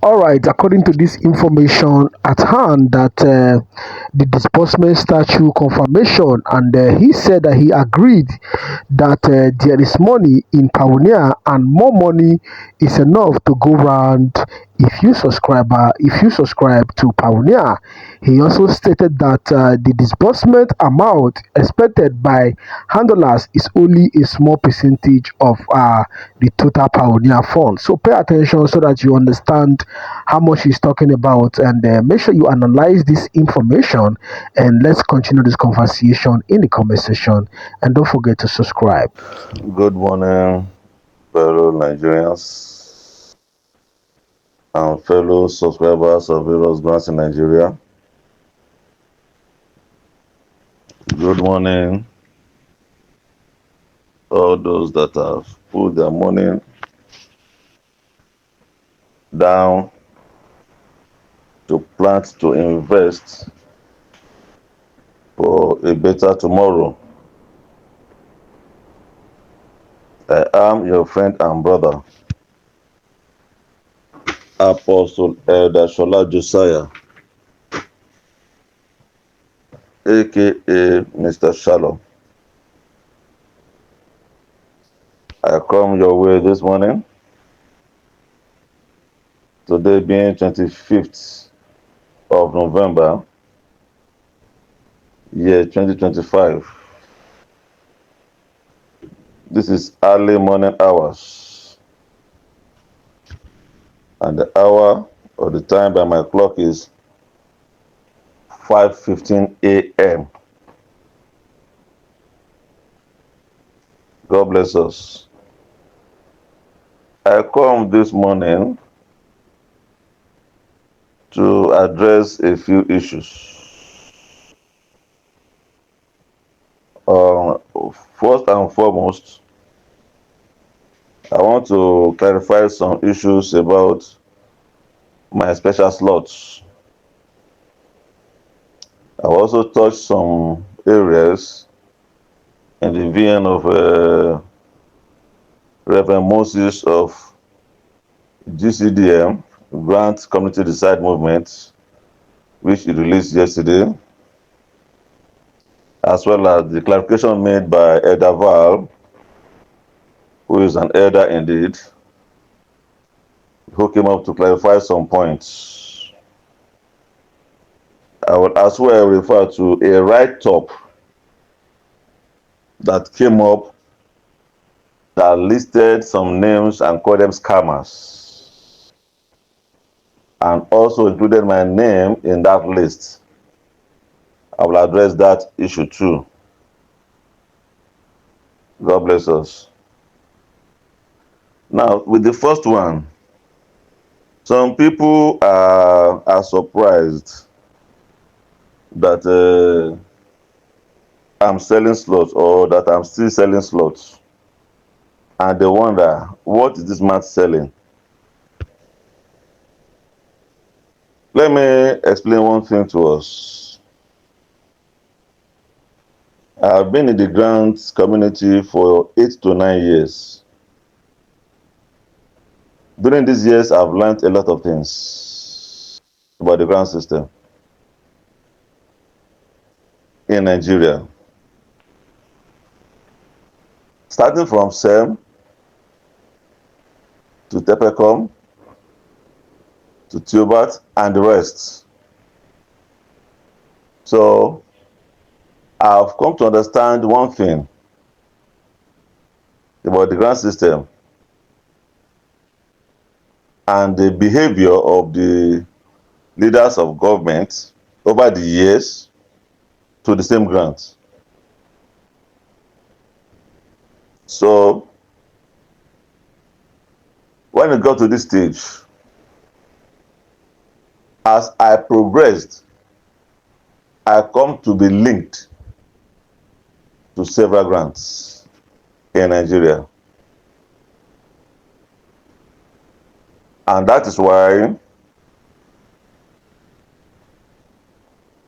All right, according to this information at hand, that the disbursement statute confirmation, and he said that he agreed that there is money in Pioneer and more money is enough to go round if you subscribe to Pioneer. He also stated that the disbursement amount expected by handlers is only a small percentage of the total Pioneer fund. So pay attention so that you understand how much he's talking about, and make sure you analyze this information, and let's continue this conversation in the comment section, and don't forget to subscribe. Good morning, fellow Nigerians and fellow subscribers of various brands in Nigeria. Good morning, all those that have put their money down to plant to invest for a better tomorrow. I am your friend and brother, Apostle Elder Shola Josiah, aka Mr. Shalom. I come your way this morning, today being 25th of November, year 2025. This is early morning hours, and the hour or the time by my clock is 5:15 a.m. God bless us. I come this morning to address a few issues. First and foremost, I want to clarify some issues about my special slots. I also touch some areas in the vein of Reverend Moses of GCDM, Grant Community Decide Movement, which he released yesterday, as well as the clarification made by Elder Val, who is an elder indeed, who came up to clarify some points. I will as well refer to a write-up that came up that listed some names and called them scammers, and also included my name in that list. I will address that issue too. God bless us. Now, with the first one, some people are surprised that I'm selling slots, or that I'm still selling slots. And they wonder, what is this man selling? Let me explain one thing to us. I've been in the grants community for 8 to 9 years. During these years, I've learned a lot of things about the grant system in Nigeria. Starting from SEM to Tepecom to Tubat and the rest. So I've come to understand one thing about the grant system and the behavior of the leaders of government over the years to the same grant. So when it got to this stage, as I progressed, I come to be linked to several grants in Nigeria. And that is why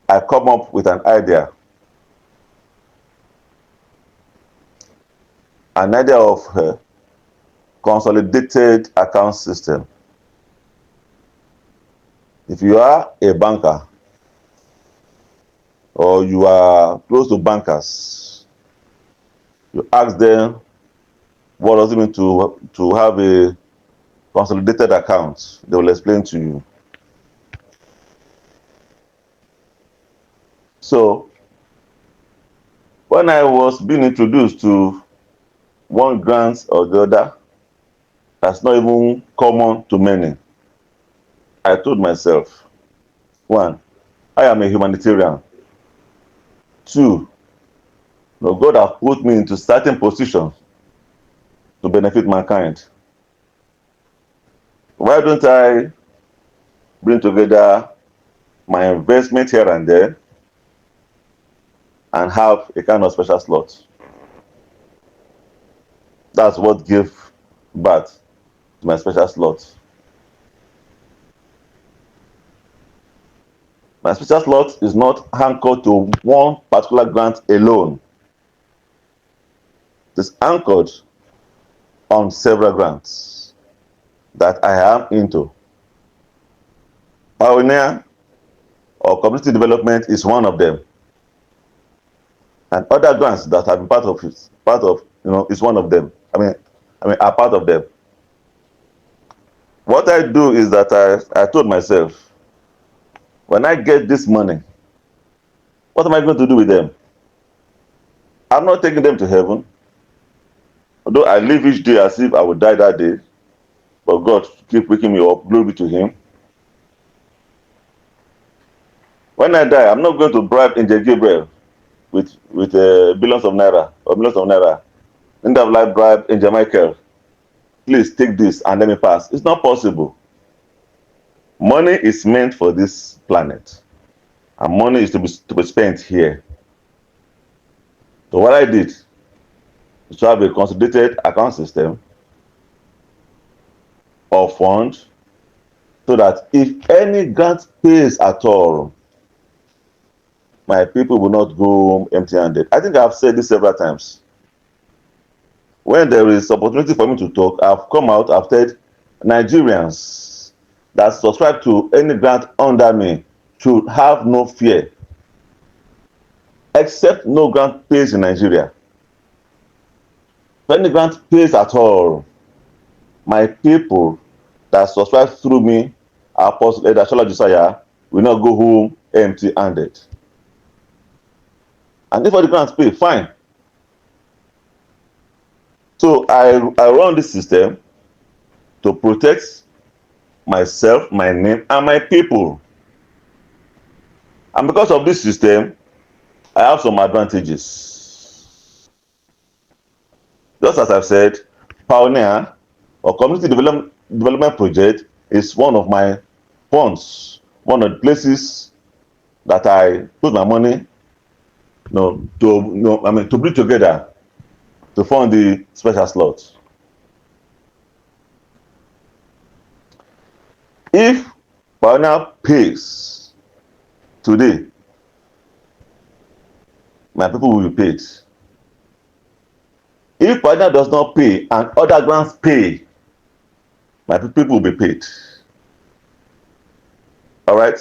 I come up with an idea of a consolidated account system. If you are a banker or you are close to bankers, you ask them what does it mean to have a consolidated account. They will explain to you. So when I was being introduced to one grant or the other, that's not even common to many, I told myself, one, I am a humanitarian. Two, no, God has put me into certain positions to benefit mankind. Why don't I bring together my investment here and there and have a kind of special slot? That's what gave birth to my special slot. My special slot is not anchored to one particular grant alone. It is anchored on several grants that I am into. Pioneer or community development is one of them. And other grants that have been part of it, is one of them. Are part of them. What I do is that I told myself, when I get this money, what am I going to do with them? I'm not taking them to heaven. Although I live each day as if I would die that day, but God keep waking me up, glory be to Him. When I die, I'm not going to bribe Angel Gabriel with billions of naira or millions of naira. End of life bribe Angel Michael. Please take this and let me pass. It's not possible. Money is meant for this planet, and money is to be spent here. So what I did is to have a consolidated account system or fund, so that if any grant pays at all, my people will not go home empty-handed. I think I've said this several times. When there is opportunity for me to talk, I've come out, I've said Nigerians that subscribe to any grant under me should have no fear, except no grant pays in Nigeria. If any grant pays at all, my people that subscribe through me, Apostle Edashola Josiah, will not go home empty-handed. And if all the grants pay, fine. So I run this system to protect myself, my name, and my people. And because of this system, I have some advantages. Just as I've said, Pioneer or Community Development Project is one of my funds, one of the places that I put my money to bring together to fund the special slot. If Pioneer pays today, my people will be paid. If Pioneer does not pay and other grants pay, my people will be paid. All right?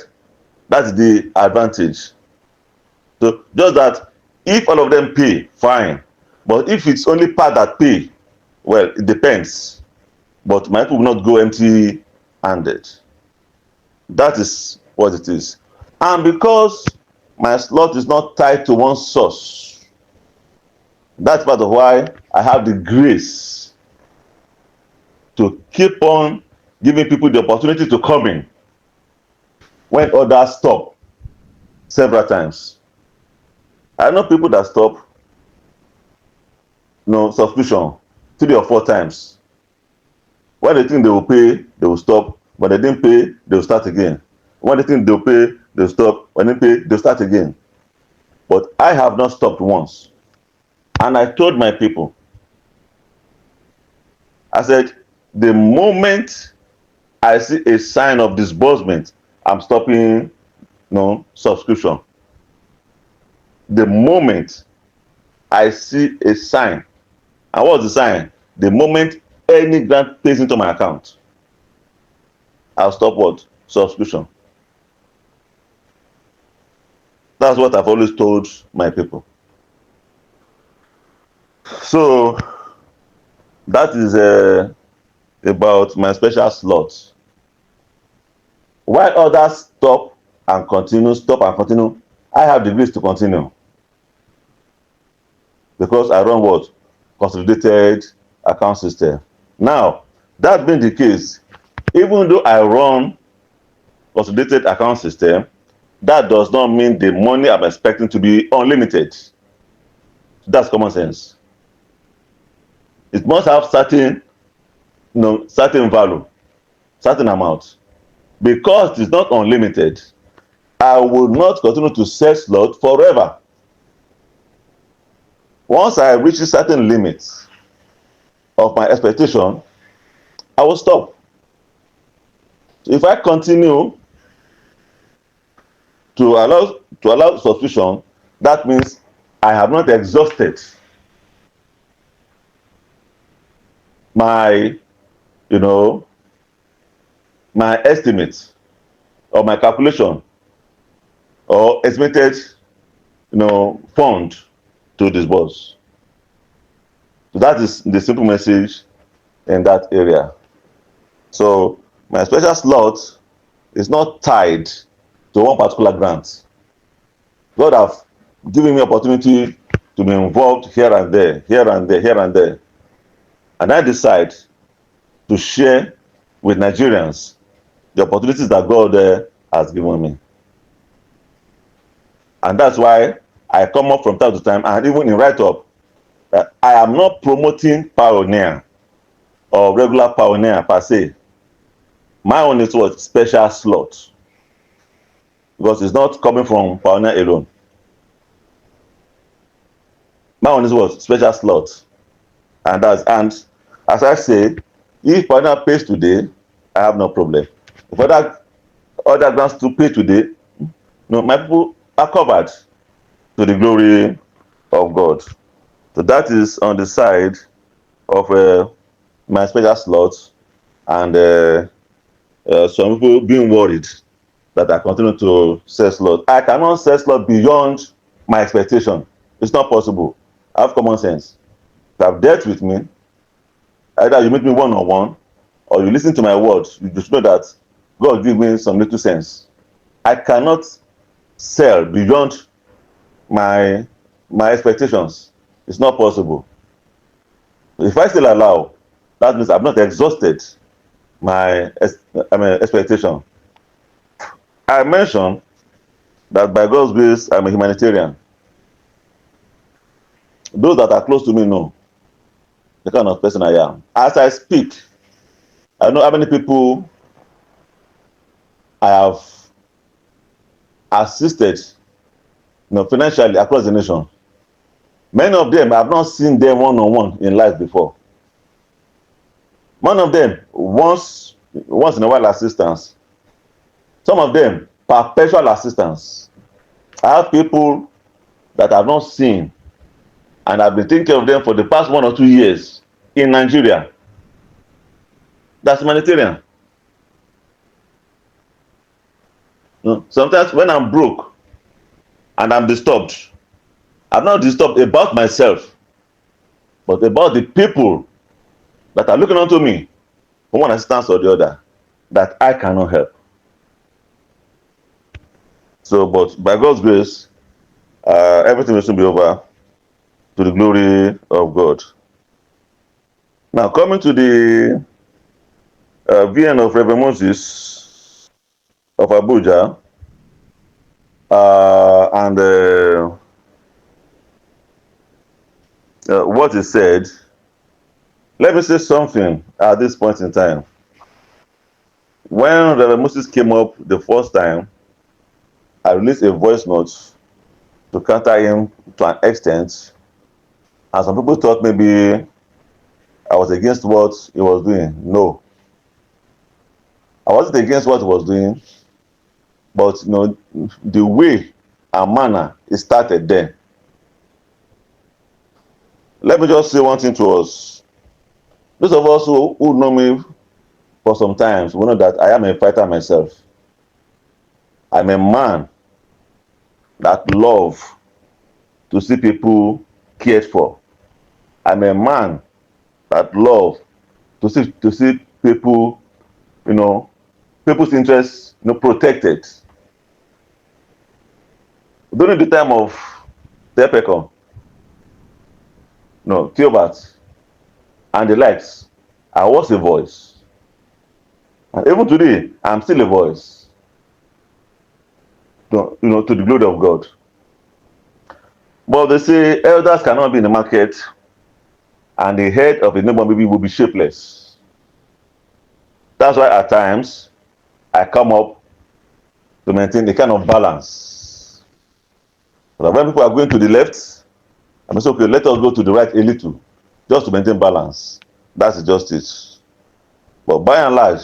That's the advantage. So just that if all of them pay, fine. But if it's only part that pay, well, it depends. But my people will not go empty-handed. That is what it is. And because my slot is not tied to one source, that's part of why I have the grace to keep on giving people the opportunity to come in when others stop several times. I know people that stop subscription 3 or 4 times. When they think they will pay, they will stop. When they didn't pay, they will start again. When they think they'll pay, they'll stop. When they pay, they'll start again. But I have not stopped once. And I told my people, I said, the moment I see a sign of disbursement, I'm stopping subscription. The moment I see a sign, and what's the sign? The moment any grant pays into my account, I'll stop what? Subscription. That's what I've always told my people. So that is about my special slot. While others stop and continue, I have the grace to continue because I run what? Consolidated account system. Now, that being the case, even though I run consolidated account system, that does not mean the money I'm expecting to be unlimited. That's common sense. It must have certain, certain value, certain amount. Because it is not unlimited, I will not continue to sell slot forever. Once I reach a certain limit of my expectation, I will stop. If I continue to allow suspicion, that means I have not exhausted my my estimate or my calculation or estimated fund to disburse. So that is the simple message in that area. So my special slot is not tied to one particular grant. God have given me opportunity to be involved here and there, here and there, here and there. And I decide to share with Nigerians the opportunities that God has given me. And that's why I come up from time to time, and even in write-up, I am not promoting pioneer or regular pioneer per se. My own is what? Special slot. Because it's not coming from pioneer alone. My own is what? Special slot. And as I say, if pioneer pays today, I have no problem. If other grants to pay today, my people are covered to the glory of God. So that is on the side of my special slot, and some people being worried that I continue to sell slot. I cannot sell slot beyond my expectation. It's not possible. I have common sense. If you have dealt with me, either you meet me one-on-one or you listen to my words, you just know that God give me some little sense. I cannot sell beyond my expectations. It's not possible. If I still allow, that means I've not exhausted my expectation. I mentioned that by God's grace, I'm a humanitarian. Those that are close to me know the kind of person I am. As I speak, I know how many people I have assisted financially across the nation. Many of them I have not seen them one-on-one in life before. One of them once in a while assistance. Some of them perpetual assistance. I have people that I have not seen and I've been thinking of them for the past 1 or 2 years in Nigeria. That's humanitarian. Sometimes when I'm broke and I'm disturbed, I'm not disturbed about myself, but about the people that are looking onto me for one assistance or the other that I cannot help. So, but by God's grace, everything will soon be over to the glory of God. Now, coming to the VN of Reverend Moses of Abuja, and what he said, let me say something at this point in time. When Reverend Moses came up the first time, I released a voice note to counter him to an extent, and some people thought maybe I was against what he was doing. No, I wasn't against what he was doing, but the way and manner it started then. Let me just say one thing to us. Those of us who know me for some time will know that I am a fighter myself. I'm a man that love to see people cared for. I'm a man that love to see people, people's interests, protected. During the time of Tepecon, Theobald, and the likes, I was a voice. And even today, I'm still a voice, to the glory of God. But they say elders cannot be in the market, and the head of a newborn baby will be shapeless. That's why at times I come up to maintain a kind of balance. But when people are going to the left, I'm saying, okay, let us go to the right a little, just to maintain balance. That's just it. But by and large,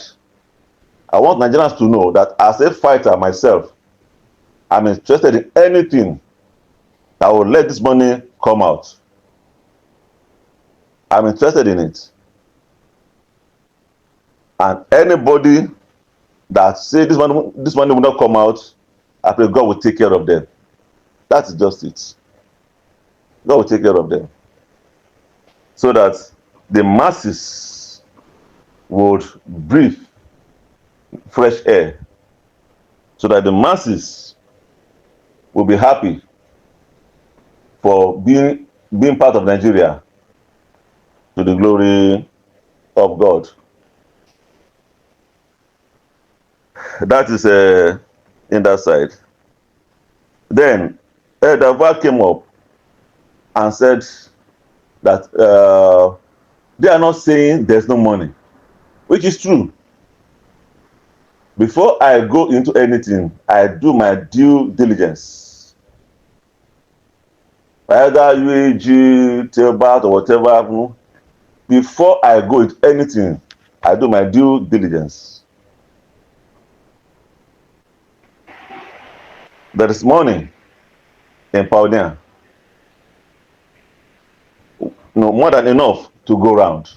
I want Nigerians to know that as a fighter myself, I'm interested in anything that will let this money come out. I'm interested in it. And anybody that say this money will not come out, I pray God will take care of them. That's just it. God will take care of them. So that the masses would breathe fresh air. So that the masses will be happy for being part of Nigeria, to the glory of God. That is in that side. Then Elder came up and said that they are not saying there's no money, which is true. Before I go into anything, I do my due diligence. Either UAG, tailback, or whatever. Before I go into anything, I do my due diligence. There is money in Pioneer, more than enough to go around.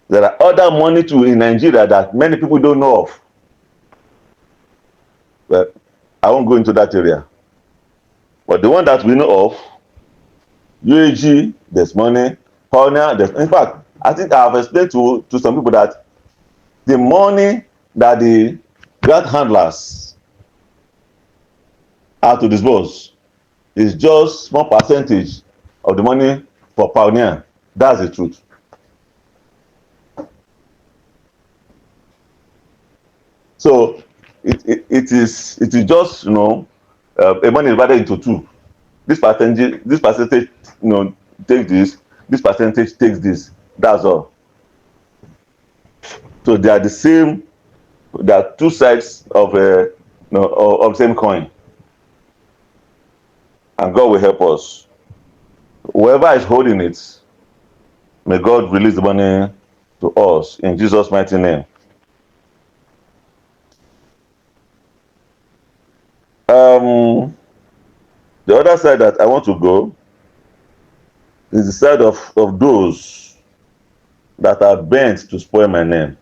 There are other money too in Nigeria that many people don't know of. But I won't go into that area. But the one that we know of, UAG, there's money. Pioneer, in fact, I think I have explained to some people that the money that the grant handlers are to disburse is just small percentage of the money for Pioneer. That's the truth. So it is just a money divided into two. This percentage take this percentage takes this. That's all. So they are the same. There are two sides of of the same coin, and God will help us. Whoever is holding it, may God release the money to us in Jesus' mighty name. The other side that I want to go is the side of those that are bent to spoil my name.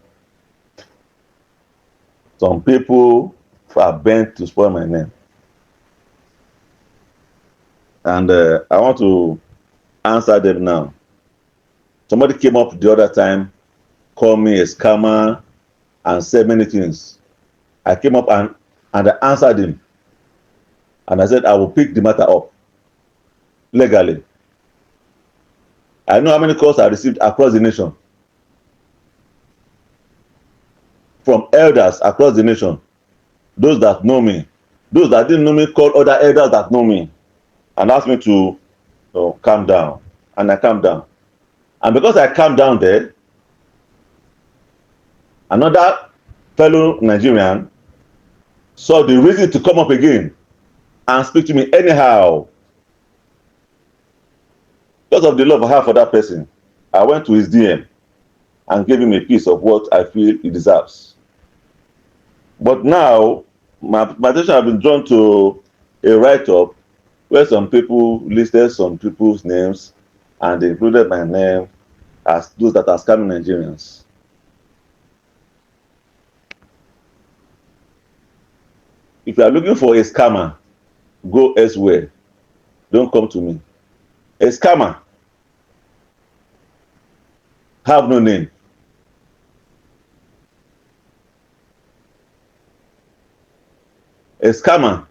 Some people are bent to spoil my name. And I want to answer them now. Somebody came up the other time, called me a scammer, and said many things. I came up and I answered him. And I said, I will pick the matter up legally. I know how many calls I received across the nation from elders across the nation. Those that know me, those that didn't know me, called other elders that know me and asked me to calm down. And I calmed down. And because I calmed down there, another fellow Nigerian saw the reason to come up again and speak to me anyhow. Because of the love I have for that person, I went to his DM and gave him a piece of what I feel he deserves. But now, my attention has been drawn to a write-up where some people listed some people's names and they included my name as those that are scamming Nigerians. If you are looking for a scammer, go elsewhere. Don't come to me. A scammer have no name. A scammer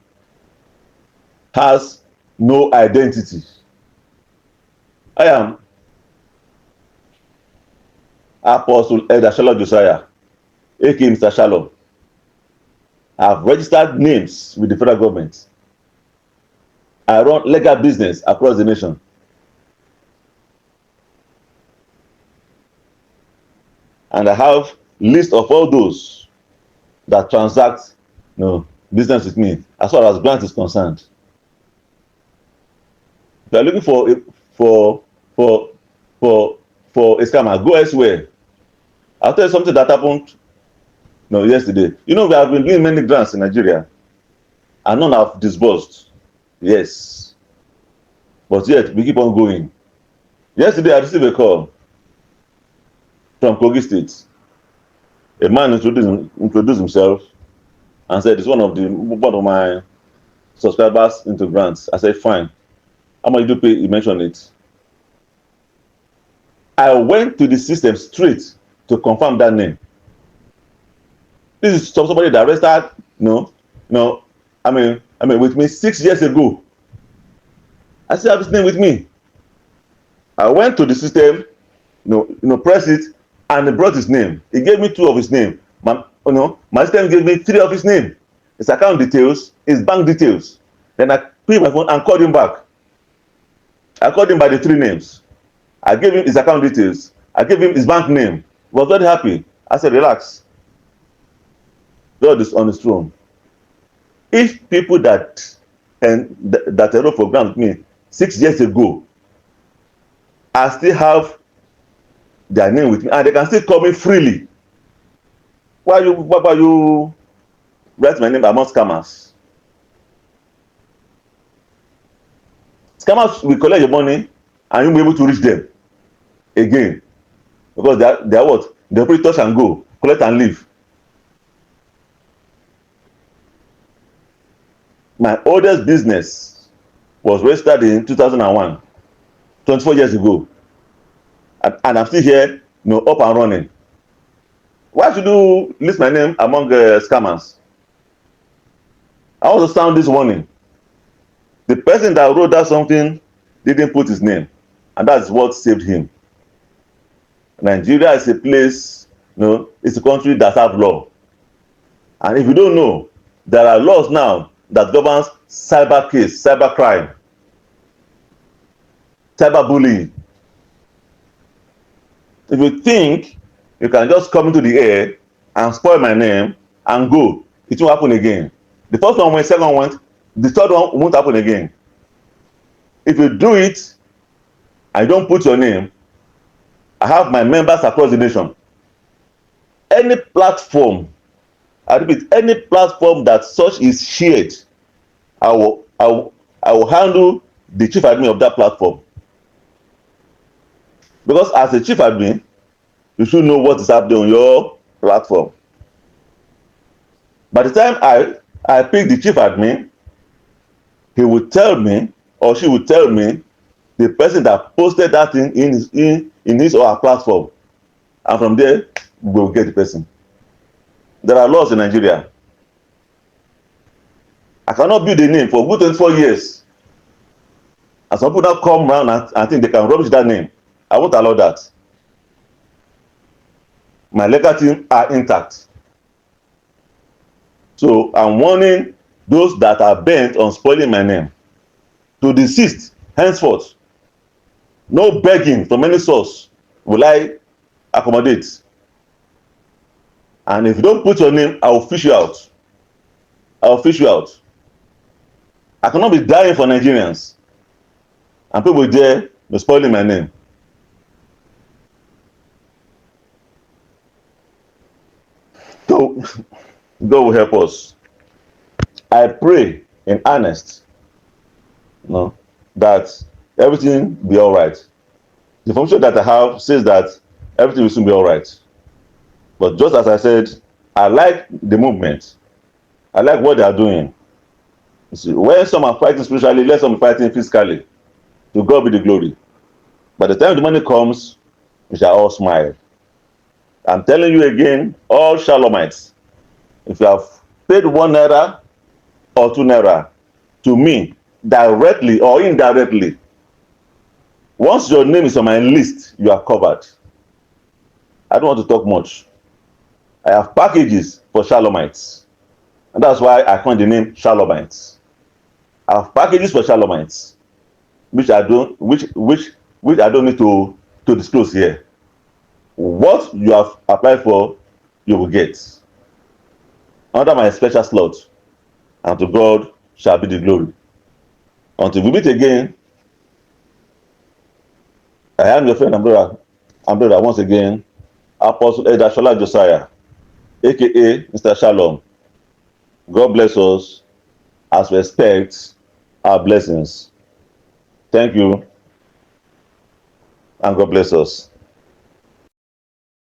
has no identity. I am Apostle Elder Shalom Josiah, aka Mr. Shalom. I have registered names with the federal government. I run legal business across the nation. And I have list of all those that transact business with me as far as grant is concerned. If you are looking for for for for a scammer, go elsewhere. I'll tell you something that happened yesterday. We have been doing many grants in Nigeria and none have disbursed. Yes. But yet we keep on going. Yesterday I received a call from Kogi State. A man introduced himself and said it's one of my subscribers into grants. I said, fine. How much do you pay? He mentioned it. I went to the system straight to confirm that name. This is somebody that registered, with me 6 years ago. I still have his name with me. I went to the system, press it, and it brought his name. He gave me 2 of his name. My system gave me 3 of his name. His account details, his bank details. Then I picked my phone and called him back. I called him by the 3 names. I gave him his account details. I gave him his bank name. He was very happy. I said, relax. God is on his throne. If people that enrolled for grant with me 6 years ago, I still have their name with me and they can still call me freely, why you write my name among scammers? Scammers will collect your money and you'll be able to reach them again, because they are what? They pretty touch and go, collect and leave. My oldest business was registered in 2001, 24 years ago, and I'm still here, up and running. Why should you list my name among scammers? I want to sound this warning. The person that wrote that something didn't put his name, and that's what saved him. Nigeria is a place, it's a country that have law. And if you don't know, there are laws now that governs cyber case, cyber crime, cyber bullying. If you think you can just come into the air and spoil my name and go, it won't happen again. The first one went, second went, the third one won't happen again. If you do it, I don't put your name, I have my members across the nation. Any platform, I repeat, any platform that such is shared, I will handle the chief admin of that platform. Because as a chief admin, you should know what is happening on your platform. By the time I pick the chief admin, he will tell me, or she will tell me, the person that posted that thing in his or her platform, and from there we will get the person. There are laws in Nigeria. I cannot build a name for good 24 years, and some people now come around and think they can rubbish that name. I won't allow that. My legal team are intact. So I'm warning those that are bent on spoiling my name to desist henceforth. No begging from any source will I accommodate. And if you don't put your name, I will fish you out. I will fish you out. I cannot be dying for Nigerians and people there be spoiling my name. So God will help us. I pray in earnest, that everything be all right. The information that I have says that everything will soon be all right. But just as I said, I like the movement. I like what they are doing. You see, when some are fighting spiritually, let some be fighting physically. To God be the glory. By the time the money comes, we shall all smile. I'm telling you again, all Shalomites, if you have paid 1 naira or 2 naira to me, directly or indirectly, once your name is on my list, you are covered. I don't want to talk much. I have packages for Shalomites, and that's why I coined the name Shalomites. I have packages for Shalomites, which I don't, which I don't need to disclose here. What you have applied for, you will get under my special slot, and to God shall be the glory. Until we meet again, I am your friend and brother once again, Apostle Elder Shola Josiah, aka Mr. Shalom. God bless us as we expect our blessings. Thank you, and God bless us.